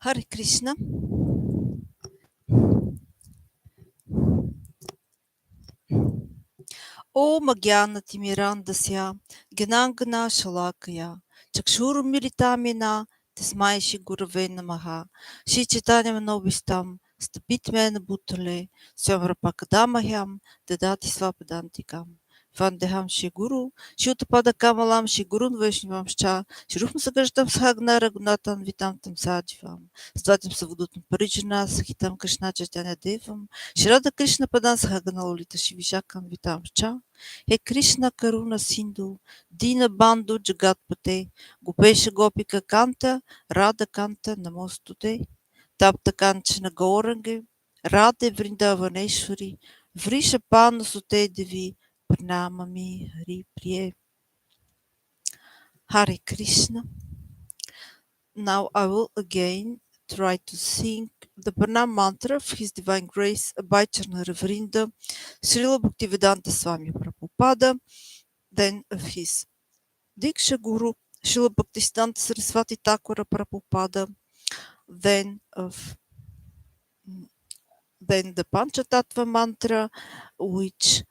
Hare Krishna. Om Agyanati Mirandasya Gnangana Shalakaya Chakshurumilitamina Tasmai Shigurave Namaha Shri Chaitanya Manovistam Stapitmen Bhutale Swamrapakadamaham Dadati Svapadantikam Vandeham Shiguru Shutapada Kamalam Shigurun Vaishnavam Scha Shirupam Sagartam Sahagna Ragunatan Vitantam Sajivam Svatim Savudutam Parijana Sahitam Krishna Chaitanya Devam Shirada Krishna Padan Sahagana Lolita Shivishakam Vitam Cha He Krishna Karuna Sindhu, Dina Bandhu Jagatpate, Gopesha Gopika Kanta, Radha Kanta Namostute, Tapta Kanchana Gaurangi, Radhe Vrindavaneshwari, Vrishapana Sute Devi, Pranamami Hari Priye. Hare Krishna. Now I will again try to sing the Pranam mantra of His Divine Grace by Vrinda, Srila Bhaktivedanta Swami Prabhupada, then of his Diksha Guru, Srila Bhaktisiddhanta Saraswati Thakura Prabhupada, then the Panchatattva mantra, which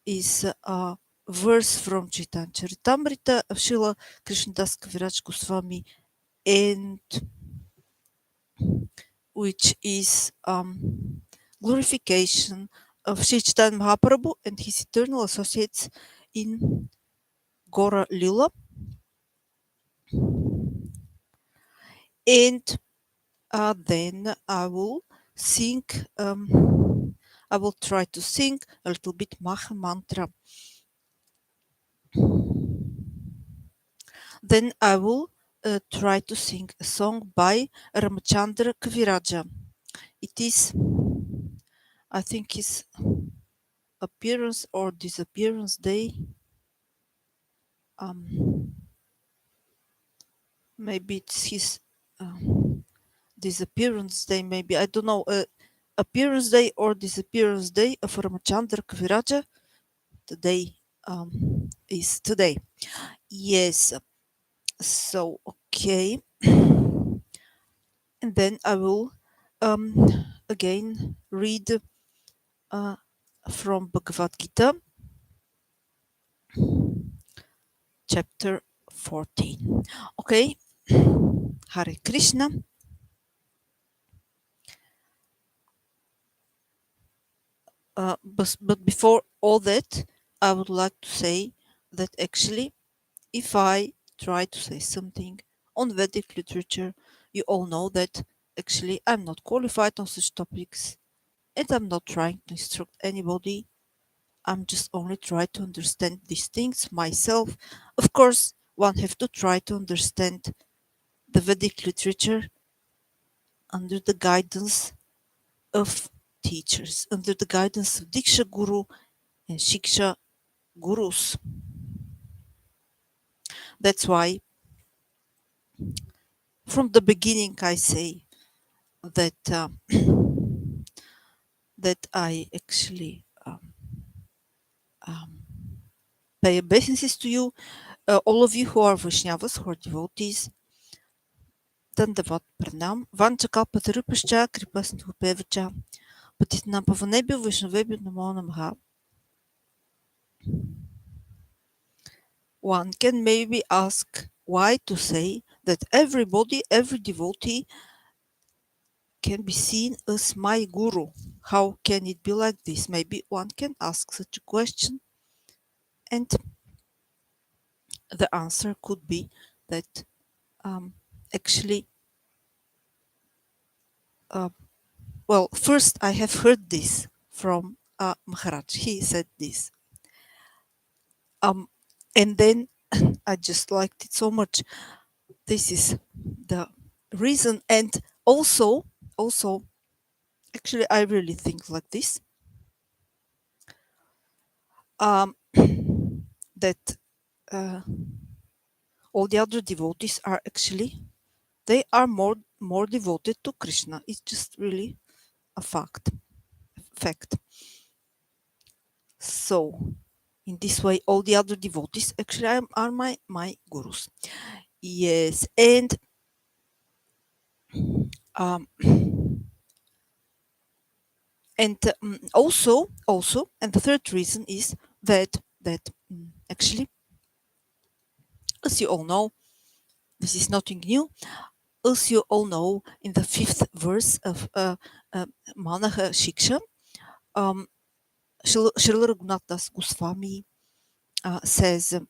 is a verse from Chaitanya Charitamrita of Srila Krishnadas Kaviraja Goswami, and which is glorification of Sri Chaitanya Mahaprabhu and his eternal associates in Gora Lila. And then I will sing, I will try to sing a little bit Maha Mantra. Then I will try to sing a song by Ramachandra Kaviraja. It is, I think, his appearance or disappearance day. Maybe it's his disappearance day, maybe, I don't know, appearance day or disappearance day of Ramachandra Kaviraja. Today is today. Yes. So, okay. And then I will again read from Bhagavat-Gita, chapter 14. Okay. Hare Krishna. But before all that, I would like to say that actually, if I try to say something on Vedic literature, you all know that actually I'm not qualified on such topics, and I'm not trying to instruct anybody. I'm just only trying to understand these things myself. Of course, one have to try to understand the Vedic literature under the guidance of teachers, under the guidance of Diksha Guru and Shiksha Gurus. That's why from the beginning I say that that I actually pay obeisances to you, all of you who are Vaishnavas, who are devotees. Dandavat Pranam, Vanchakalpatarupascha, Kripasanthupevacha, Patitanam Pavanebhyo Vaishnavebhyo Namo Namaha. One can maybe ask why to say that everybody, every devotee can be seen as my guru. How can it be like this? Maybe one can ask such a question, and the answer could be that actually, well, first I have heard this from Maharaj. He said this. And then I just liked it so much. This is the reason. And also, actually, I really think like this. That all the other devotees are actually, they are more devoted to Krishna. It's just really a fact. So, in this way, all the other devotees actually are my gurus. Yes, and Um, and also, and the third reason is that actually, as you all know, this is nothing new. As you all know, in the fifth verse of Manaha Shiksha, um, Srila Raghunath Das Goswami says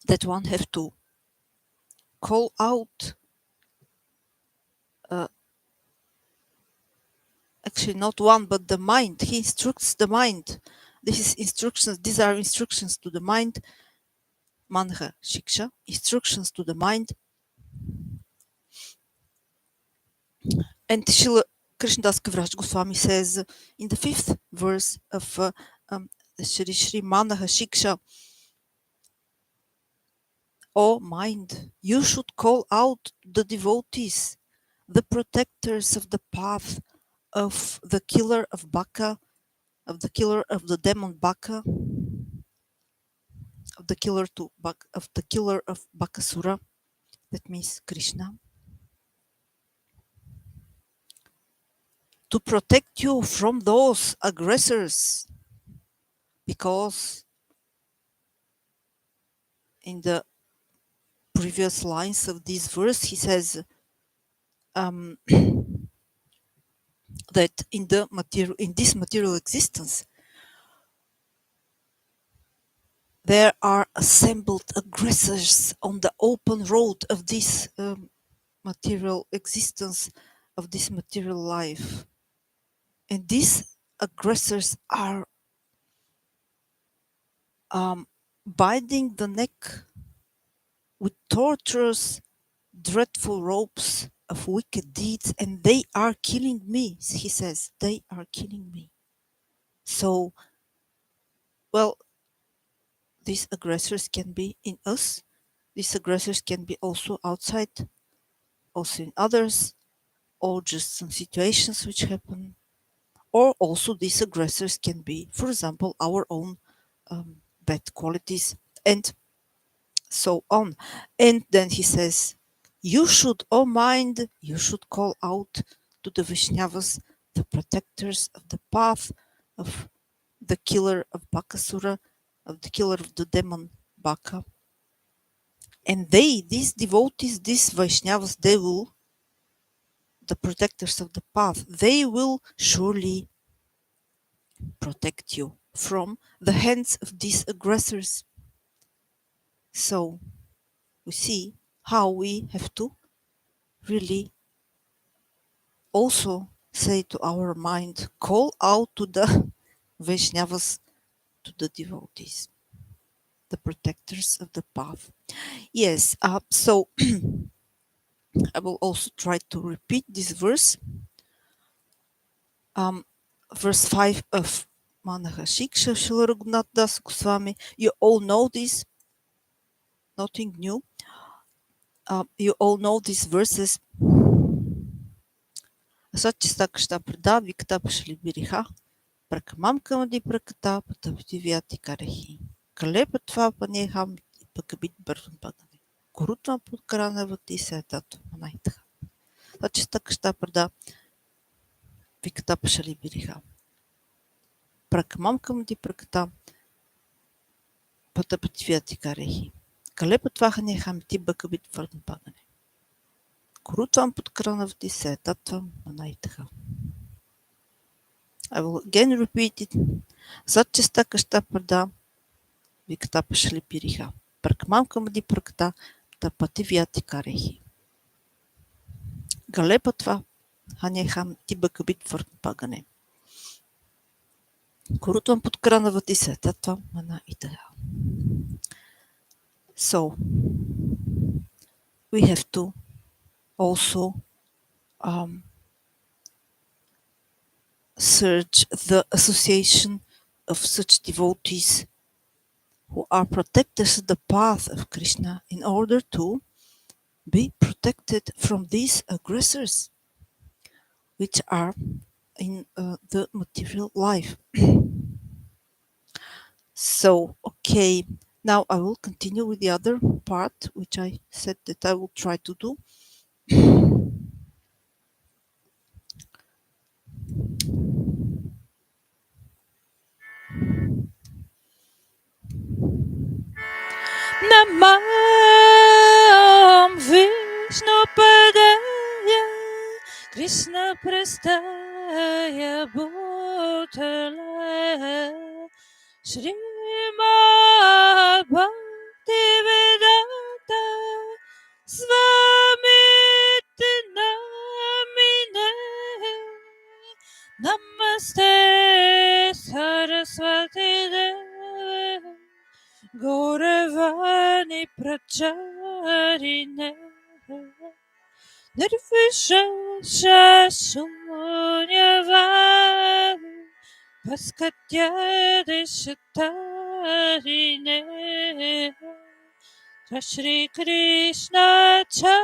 that one have to call out, uh, actually not one, but the mind. He instructs the mind. These are instructions to the mind, Manha Shiksha, instructions to the mind. And Srila Krishnadas Kaviraja Goswami says in the fifth verse of Shri Shri Manaha Shiksha, O mind, you should call out the devotees, the protectors of the path of the killer of Baka, of the killer of the demon Baka, of the killer of Bakasura. That means Krishna. To protect you from those aggressors, because in the previous lines of this verse he says um, that in this material existence there are assembled aggressors on the open road of this material existence, of this material life, and these aggressors are binding the neck with torturous, dreadful ropes of wicked deeds, and they are killing me, he says. They are killing me. So, well, these aggressors can be in us, these aggressors can be also outside, also in others, or just some situations which happen, or also these aggressors can be, for example, our own bad qualities, and so on. And then he says, you should, oh mind, you should call out to the Vaishnavas, the protectors of the path of the killer of Bakasura, of the killer of the demon Baka. And they, these devotees, these Vaishnavas, they will, the protectors of the path, they will surely protect you from the hands of these aggressors. So we see how we have to really also say to our mind, call out to the Vaishnavas, to the devotees, the protectors of the path. Yes, so I will also try to repeat this verse. Verse 5 of Manahashiksha Srila Raghunath Das Goswami. You all know this, nothing new. You all know these verses. Sachista Kshta Prada Vikta Pashli Biriha Prakmam Kamadi Prakata Patavati Karahi. Kalepatva Paneham Pakabit Barvan Pagani. Kurutva Putkarana Vati Satat Manaita. Sachista Kshta Prada Vikta Pashli Biriha. Prakmam Kamadi Prakata Patavati Karahi. Калепът хамти бъкабит върн падане. Корутвам под кранавти се татвам манайтаха. I will again repeat it. Зачеста къща прада, виката пашли пириха. Пръкмамкам ди пръкта, та пъти вяти карехи. Галепът хам ти бъкабит върн пагане. Корутвам под кранавати се татвам манайтаха. So, we have to also search the association of such devotees who are protectors of the path of Krishna in order to be protected from these aggressors which are in the material life. So, okay, now I will continue with the other part which I said that I will try to do. Namam Vishnu Padaya Krishna Prastaya Bhutale Srimad Bhaktivedanta Swamiti Namine Namaste Saraswati Devi Gauravani Pracharine Nirvishesha Sunyavadi Paskatya Deshatarine Shri Krishna Chaitanya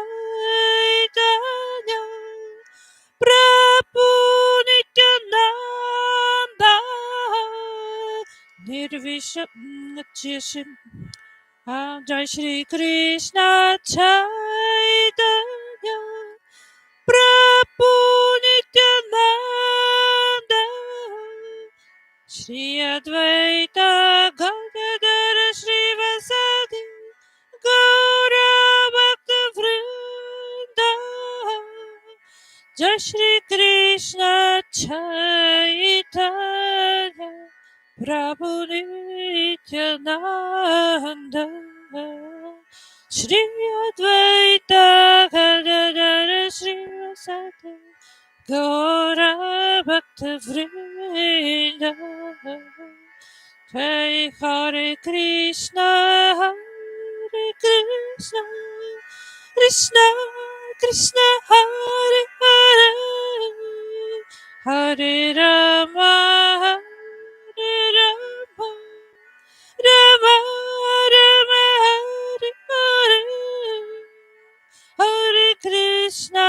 Prabhu Nityananda Nirvishesha Jai Shri Krishna Chaitanya Prabhu Nityananda Shri Advaita Gadadara Srivasadi Gaura Bhakta Vrinda Jai Shri Krishna Chaitanya Prabhu Nityananda Shri Advaita Gadadara Srivasadi Gaura Bhakta Vrinda Jai Hare Krishna Hare Krishna Krishna Krishna Hare Hare Hare Rama Hare Rama Rama Rama Hare Hare Hare Krishna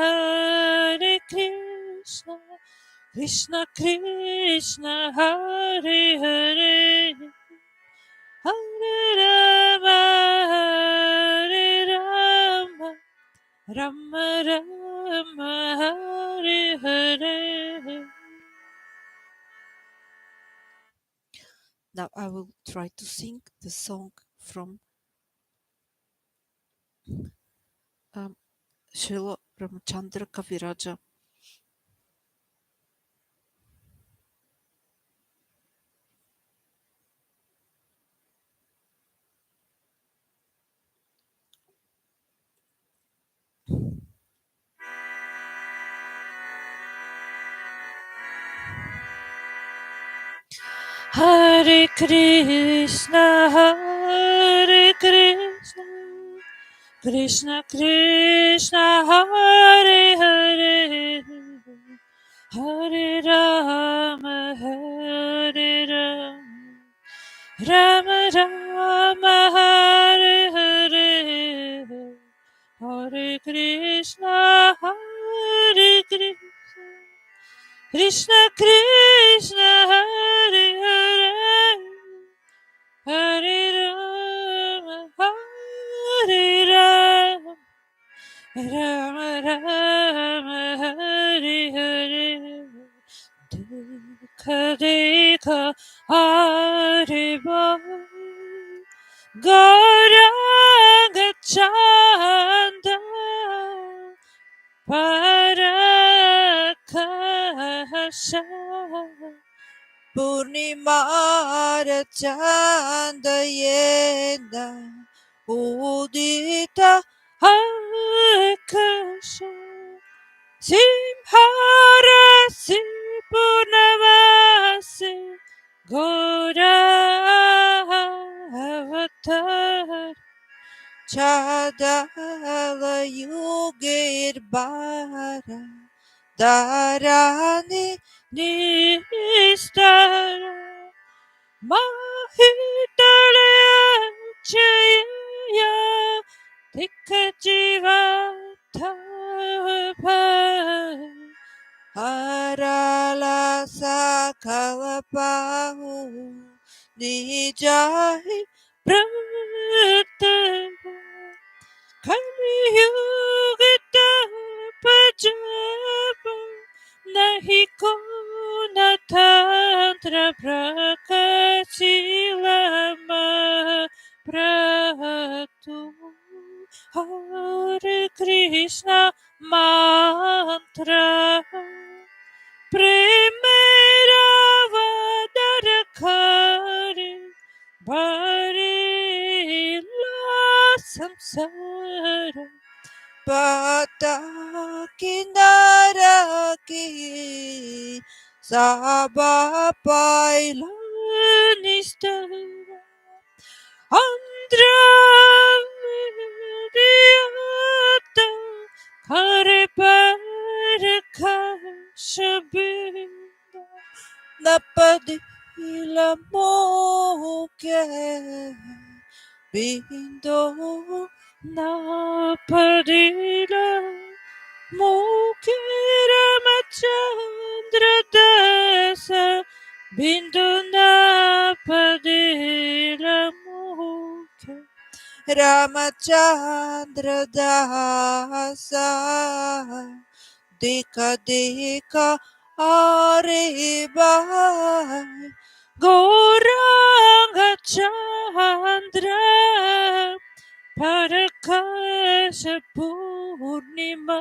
Hare Krishna Krishna Krishna Hare Hare Hare Rama Hare Rama Rama Rama Hare Hare. Now I will try to sing the song from Srila Ramachandra Kaviraja. Hare Krishna, Hare Krishna, Krishna Krishna, Hare Hare, Hare Rama, Hare Rama, Rama Rama, Hare Hare, Hare Krishna, Hare Krishna, Krishna Krishna, Hare Hare, Hare Rama, Hare Rama, Rama Rama, Hare Hare, Dekha Dekha, Haribo, Gauranga Chanda, Parakasha, Purnimara Chandayena Udita Akasha, Simharasi Purnavasi, Gora Avatar, Chadala Yugirbara Dharani Nistara, Mahitale Chaya, Tikajiva Tapa, Harala Sakalapahu Nijahi Pratava, Kaliyugita Pajapa, Nahi Kona Tantra Prakashilama Krishna mantra. Primera vadar kare bhari la samsara. Pata kinara ki Saba paila Nistara Andhra Vidiyata Kare Paraka Shabinda napadila moke bindo Napadila Mukira Ramachandra Dasa Bindu Napadila Mukira Ramachandra dasa dika dika aribai Gauranga Chandra Parakasha Purnima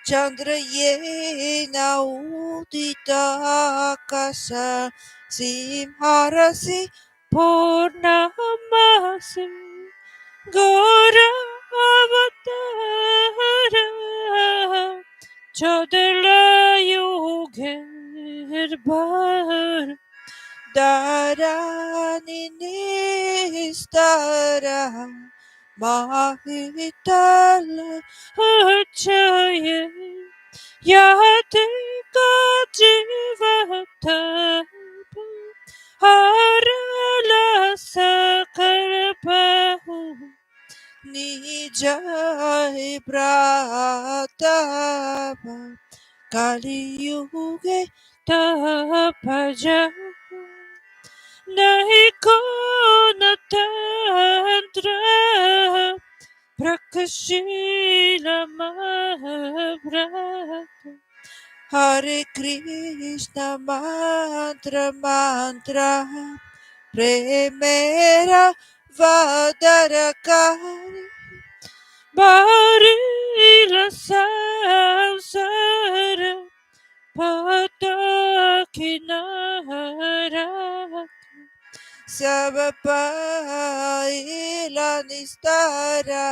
Chandra yena udita kasa simharasi Purnamasi Gauravatara Chodala Yogirbar darani nistara mahitala Achaye Yatika Jivata Harala Sakarpahu nijai pratapa kali yuge Tapaja Nahiko Natantra Prakashila Mahabhrata Hare Krishna mantra mantra premera vadarakari Barila Samsara Patakinara Savapaila nistara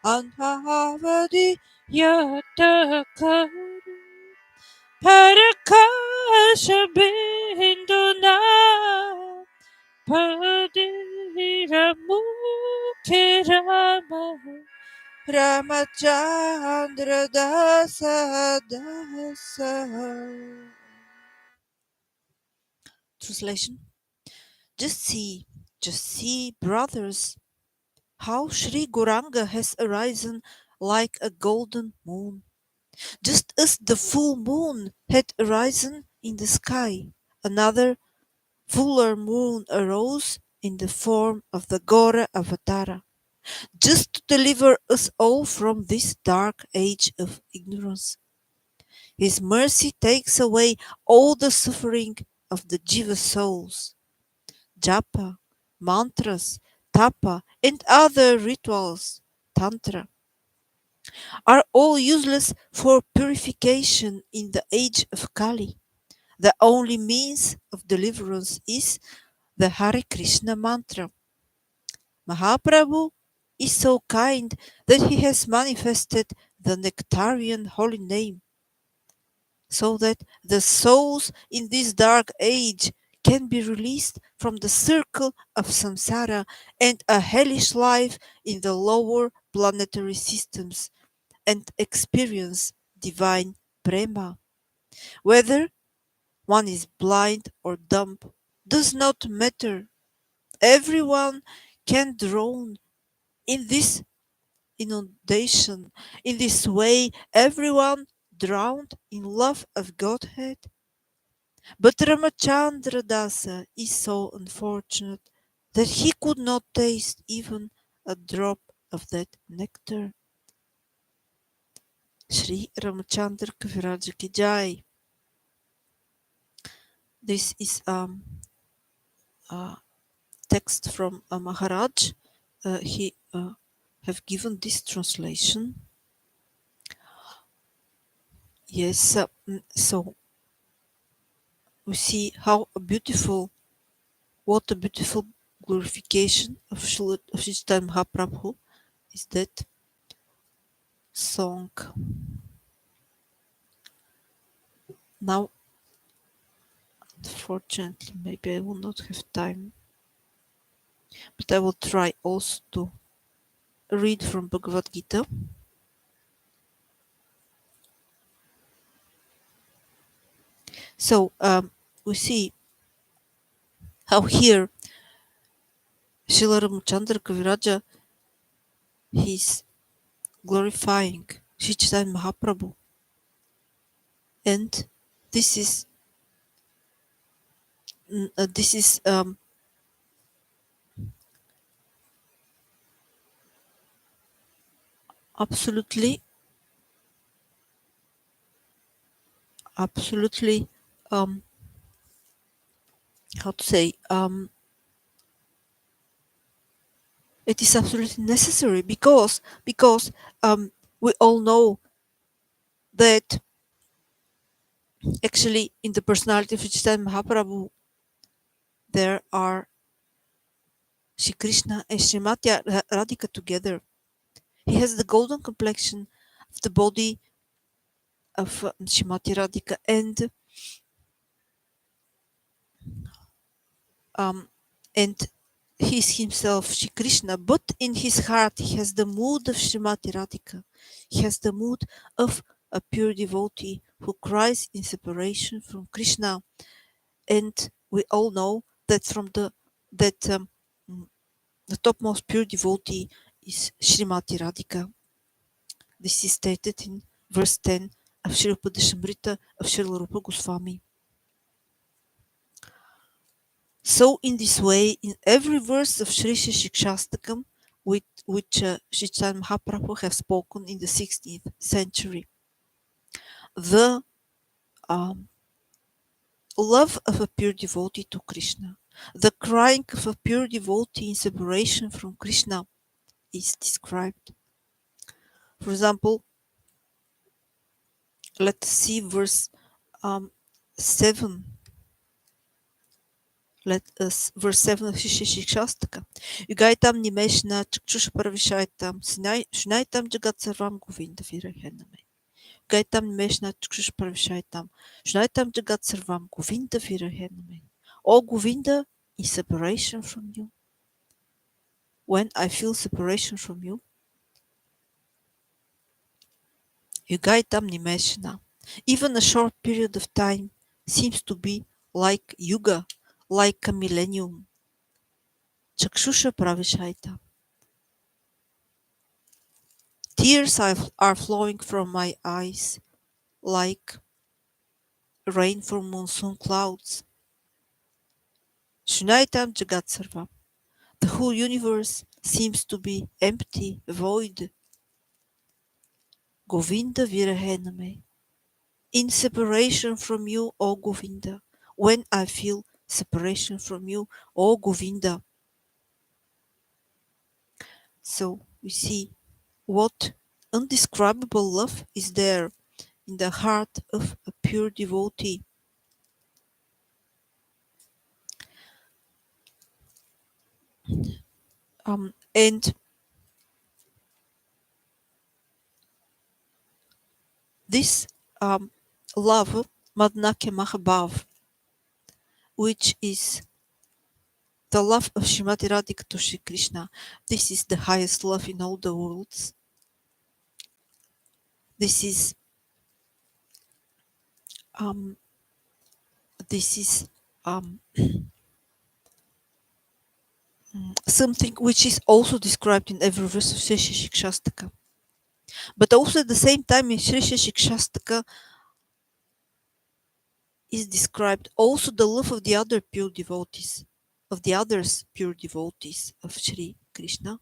anhavadi Yatakara Parakasha Binduna Padira Mukirama Ramachandra dasa dasa. Translation. Just see, just see, brothers, how Sri Gauranga has arisen like a golden moon, just as the full moon had arisen in the sky. Another fuller moon arose in the form of the Gora Avatara, just to deliver us all from this dark age of ignorance. His mercy takes away all the suffering of the Jiva souls. Japa, mantras, tapa, and other rituals, tantra, are all useless for purification in the age of Kali. The only means of deliverance is the Hare Krishna mantra. Mahaprabhu is so kind that he has manifested the nectarian holy name, so that the souls in this dark age can be released from the circle of samsara and a hellish life in the lower planetary systems and experience divine prema. Whether one is blind or dumb does not matter. Everyone can drown in this inundation. In this way, everyone drowned in love of Godhead. But Ramachandra Dasa is so unfortunate that he could not taste even a drop of that nectar. Sri Ramachandra Kaviraja ki Jai. This is a text from Maharaj. He have given this translation. Yes, so we see how beautiful, what a beautiful glorification of Sri Chaitanya Mahaprabhu is that song. Now, unfortunately, maybe I will not have time, but I will try also to read from Bhagavat-Gita. So we see how here Srila Ramachandra Kaviraja, he's glorifying Sri Chaitanya Mahaprabhu, and this is this is absolutely absolutely um, how to say it is absolutely necessary because we all know that actually in the personality of Chaitanya Mahaprabhu there are Shri Krishna and Srimati Radhika together. He has the golden complexion of the body of Srimati Radhika, um, and he is himself Shri Krishna, but in his heart he has the mood of Srimati Radhika. He has the mood of a pure devotee who cries in separation from Krishna. And we all know that from that the topmost pure devotee is Srimati Radhika. This is stated in verse 10 of Srila Upadeshamrita of Srila Rupa Goswami. So, in this way, in every verse of Sri Shikshastakam, which Sri Chaitanya Mahaprabhu have spoken in the 16th century, the um, love of a pure devotee to Krishna, the crying of a pure devotee in separation from Krishna is described. For example, let's see verse 7. Let us verse 7 of Shikshastaka. Yugaitam nimeshna chakshusha paravishaitam shunaitam jagat sarvam govinda virahename. Yugaitam nimeshna chakshusha paravishaitam shunaitam jagat sarvam govinda virahename. O Govinda, in separation from you, when I feel separation from you, Yugaitam nimeshna. Even a short period of time seems to be like yuga, like a millennium. Chakshusha pravishaita. Tears are flowing from my eyes like rain from monsoon clouds. Shunaitam Jagat Sarvam. The whole universe seems to be empty, void. Govinda Virahename. In separation from you, O Govinda. When I feel separation from you, O Govinda. So we see what undescribable love is there in the heart of a pure devotee. And this love, Madnake Mahabhav, which is the love of Srimati Radhika to Shri Krishna, this is the highest love in all the worlds. This is um, this is um, something which is also described in every verse of Shri Shikshastaka. But also at the same time in Shri Shikshastaka is described also the love of the other pure devotees, of the others pure devotees of Shri Krishna.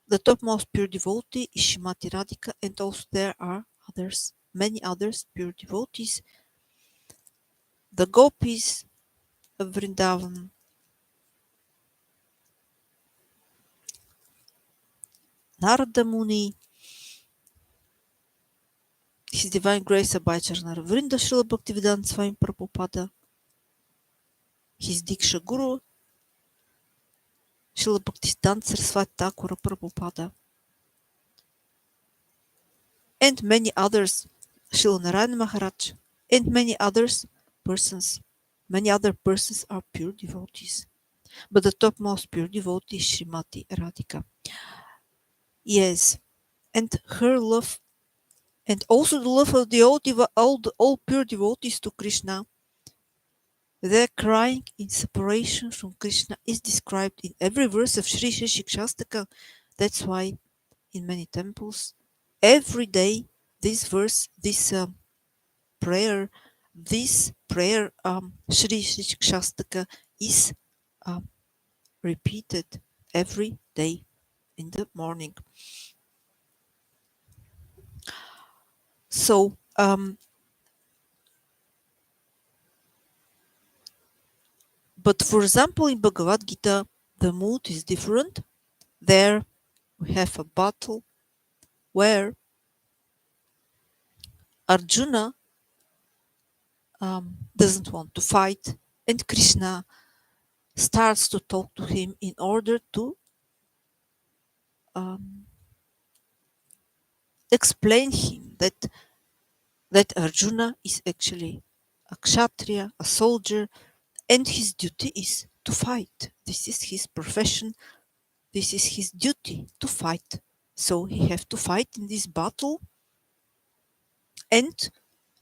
The topmost pure devotee is Srimati Radhika, and also there are others, many others pure devotees, the gopis of Vrindavan, Narada Muni, His Divine Grace Abhayacharana Vrinda Srila Bhaktivedanta Swami Prabhupada, His Diksha Guru Srila Bhaktisiddhanta Saraswati Thakura Prabhupada, and many others, Srila Narayana Maharaj, and many other persons are pure devotees. But the topmost pure devotee is Srimati Radhika. Yes, and her love, and also the love of all pure devotees to Krishna, their crying in separation from Krishna is described in every verse of Sri Sri Shikshastaka. That's why in many temples, every day, this verse, prayer, this prayer, Sri Sri Shikshastaka, is um, repeated every day in the morning. So, but for example, in Bhagavad-Gita, the mood is different. There we have a battle where Arjuna doesn't want to fight, and Krishna starts to talk to him in order to um, explain him that Arjuna is actually a kshatriya, a soldier, and his duty is to fight. This is his profession. This is his duty to fight. So he have to fight in this battle, and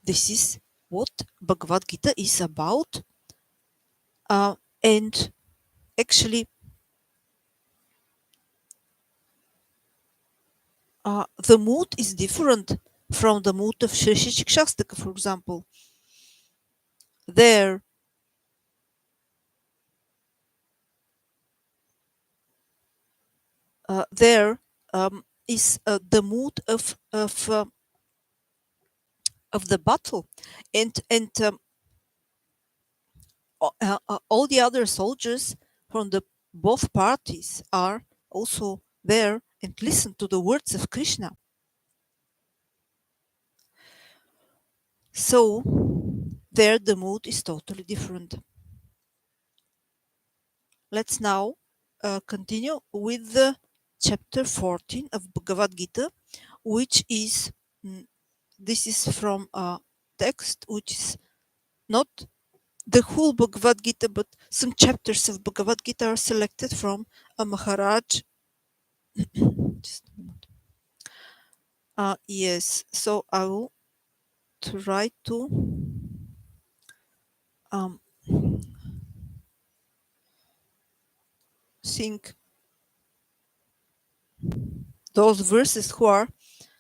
this is what Bhagavad Gita is about. And actually, the mood is different from the mood of Shri Shikshastaka, for example. There, there is the mood of the battle, and all the other soldiers from the both parties are also there and listen to the words of Krishna. So there the mood is totally different. Let's now continue with the chapter 14 of Bhagavad Gita, which is this is from a text which is not the whole Bhagavad Gita, but some chapters of Bhagavad Gita are selected from a Maharaj. Just a moment. Yes, so I will try to um, think those verses who are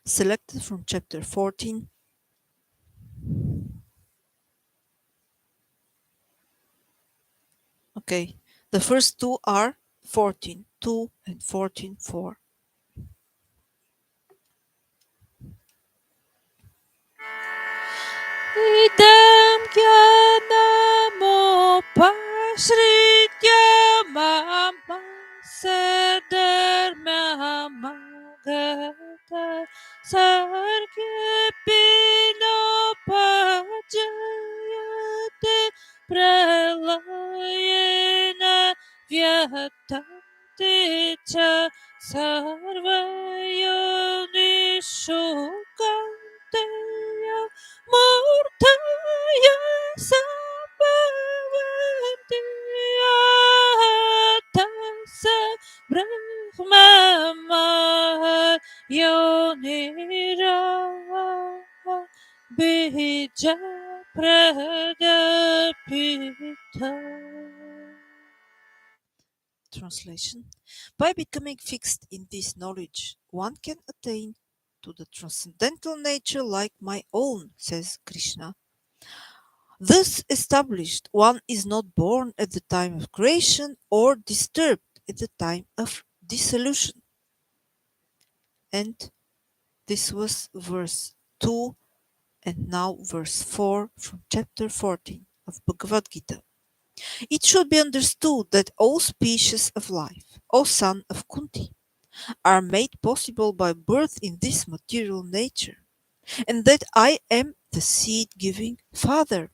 selected from chapter 14. Okay, the first two are 14:2 and 14:4. Idam Jnanamopashritya Mama Sadarmamagata Sargapinopajayate Pralayena Vyatanti Cha Sarvayonishu Kanteya Murtaya Sambhavanti Tassa Brahma Yonira Bija Pradapita. Translation. By becoming fixed in this knowledge, one can attain to the transcendental nature like my own, says Krishna. Thus established, one is not born at the time of creation or disturbed at the time of dissolution. And this was verse 2, and now verse 4 from chapter 14 of Bhagavad Gita. It should be understood that O species of life, O son of Kunti, are made possible by birth in this material nature, and that I am the seed-giving Father.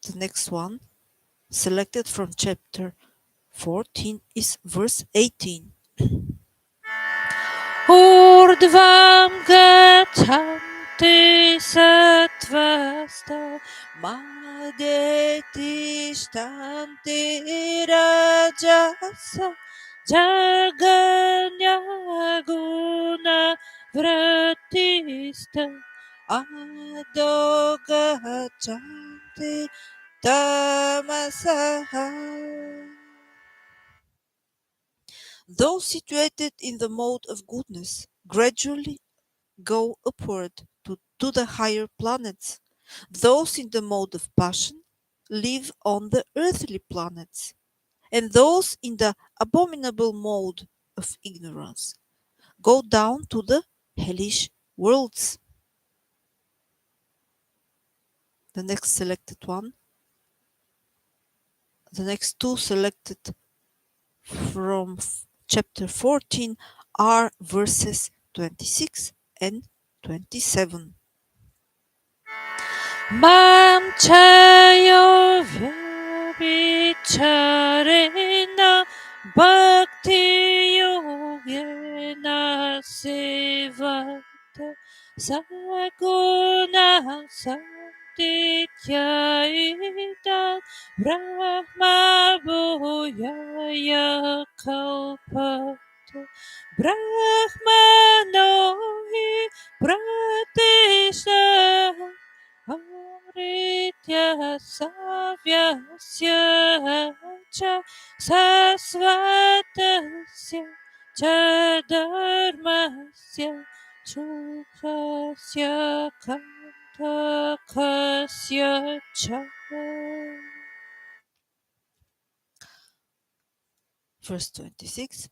The next one, selected from chapter 14, is verse 18. Urdhvam gachanti sattvasta madeti shtanti rajasa jaganya guna vratista Adogachanti tamasaha. Those situated in the mode of goodness gradually go upward to the higher planets. Those in the mode of passion live on the earthly planets, and those in the abominable mode of ignorance go down to the hellish worlds. The next selected one, the next two selected from chapter 14 are verses 26 and 27. Mam chayo vyabhicharena bhakti yogena sevata saguna santityaita brahma bhuyaya kalpata brahmano hi pratishtha Aritya savyasya cha sasvatasya cha dharmasya chukrasya kantakasya cha. Verse 26.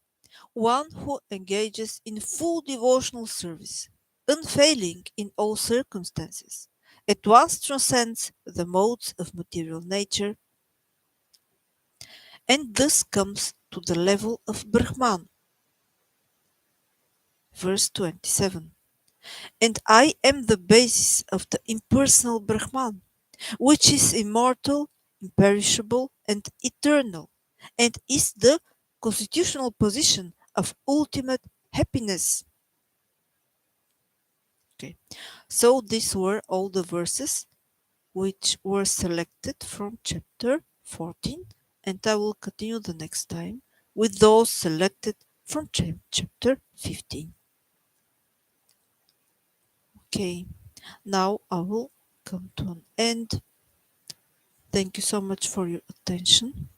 One who engages in full devotional service, unfailing in all circumstances, at once transcends the modes of material nature and thus comes to the level of Brahman. Verse 27. And I am the basis of the impersonal Brahman, which is immortal, imperishable, and eternal, and is the constitutional position of ultimate happiness. Okay, so these were all the verses which were selected from chapter 14, and I will continue the next time with those selected from chapter 15. Okay, now I will come to an end. Thank you so much for your attention.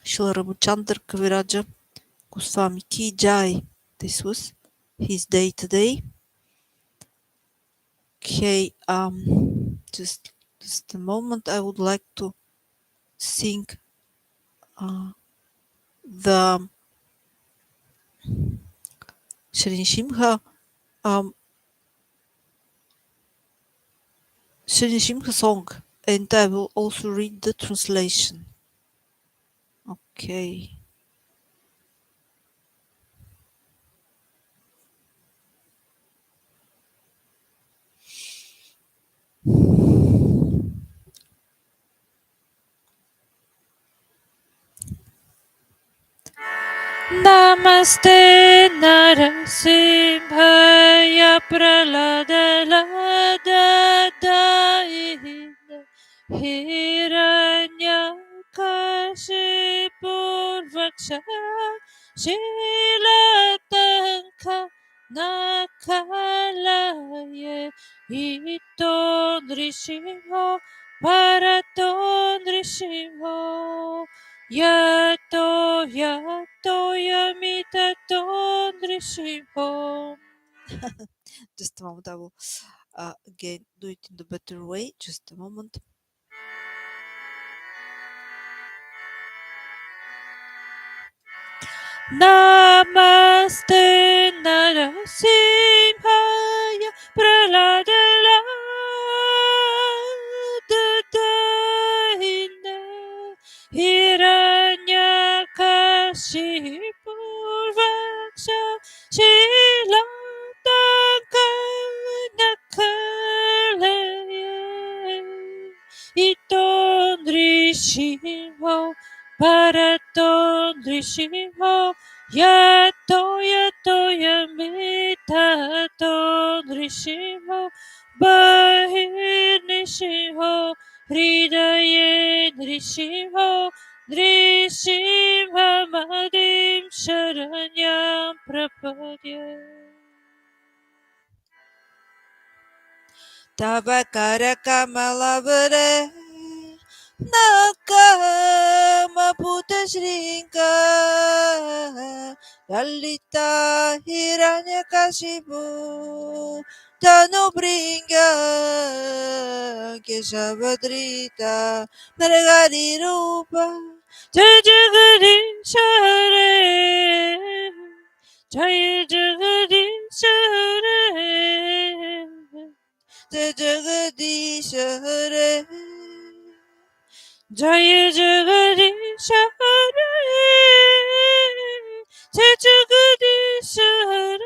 Srila Ramachandra Kaviraja Goswami Ki Jai. This was his day today. Okay, just a moment. I would like to sing the Shri Shimha song, and I will also read the translation. Okay. Namaste Narasimhaya Praladalada Hiranyakashipurvaksha Shilatanka Nakalaye Ito Nrishimho Parato Nrishimho Yato yato yamitato nrishimho. Just a moment. I will again do it in the better way. Just a moment. Namaste Narasimhaya Praladala Shipurvaksha Shilantakanakalaye Iton Drishimo Paraton Drishimo Yato Yato Yamita Ton Drishimo Bahir Nishiho Hridaye Drishimo Drishimha Madim Sharanyam Prapadya Tava Karakamalavare Nakama Puta Shrinka Lalita Hiranyakashipu Tanu Bringa Keshavadrita Margari Rupa Jai Jagadish Hare Jai Jagadish Hare Jagadish Hare Jai Jagadish Hare Jai Jagadish Hare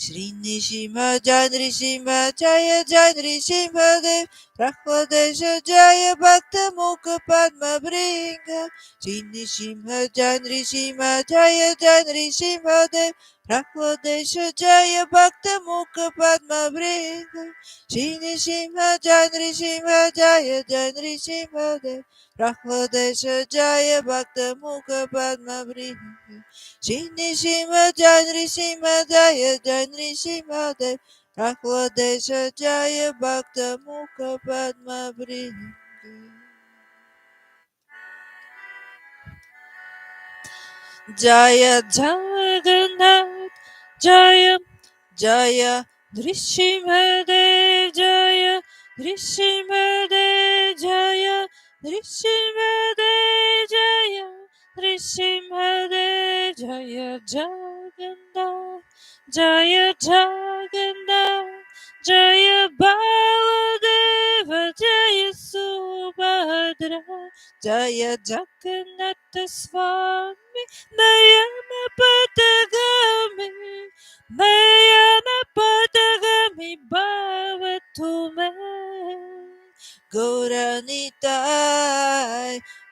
Shri Nishima Janri Shima Jaya Janri Shima Dev Prahlodesha Jaya Bhakta Mukha Padma Bringa Shri Nishima Janri Shima Jaya Janri Shima Dev Prahlodesha Jaya Bhakta Mukha Padma Bringa Shri Nishima Janri Shima Jaya Janri Shima Dev Prahlodesha Jaya Bhakta Mukha Padma Bringa Shini Shima Janri Shima Jaya Janri Shima Dev Prahlodesha Jaya Bhakta Mukha Padma Bringa Jaya Jagannath Jaya Jaya Drishimade Jaya Drishimade Jaya Drishimade Jaya Drishimade Jaya Jagannath Jaya Jagannath Jaya Baladeva Jaya Subhadra Jaya Jagannath Swami Nayana Patagami Nayana Patagami Bhavatume Gauranitai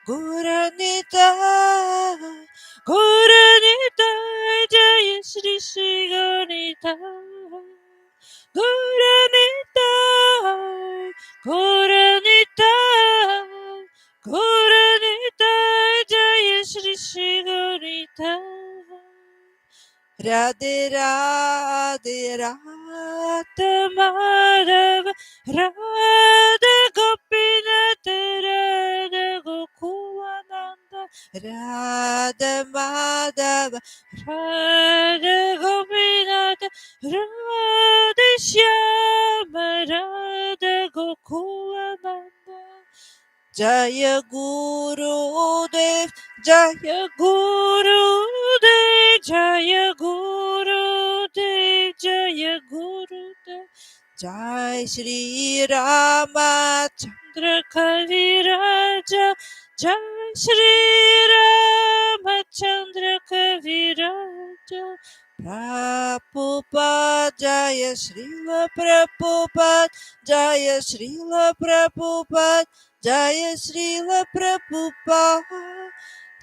Gauranitai Gauranitai Jaya Shri Shri Gauranitai Gauranitai Gauranitai Gauranitai Jaya Shri Shri Gauranitai Radhe Radhe Radhe Madhava Radha Gopinath Radha Gokulananda Radha Madhava Radha Gopinath Radha Shyama Radha Gokulananda Jaya Guru Dev Jaya Guru Dev Jaya Guru Dev Jaya Guru Dev Jai Shri Ramachandra Chandra Kaviraja Jai Shri Ramachandra Kaviraja Prabhupada Jaya Srila Prabhupada Jaya Srila Prabhupada Jaya Srila Prabhupada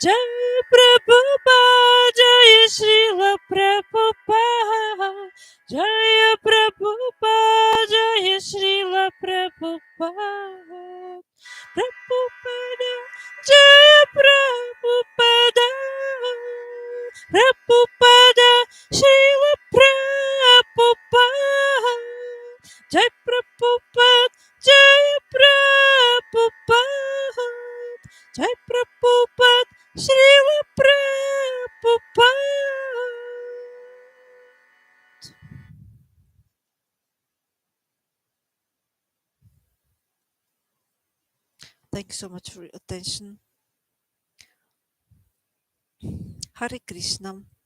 Jai Prabhupada Jai Srila Prabhupada Jaya Prabhupada Jaya Srila Prabhupada Prabhupada Jaya Prabhupada Prabhupada Srila Prabhupada Jai Prabhupada Jaya Prabhupada Jai Prabhupada Srila Prabhupada Thank you so much for your attention. Hare Krishna.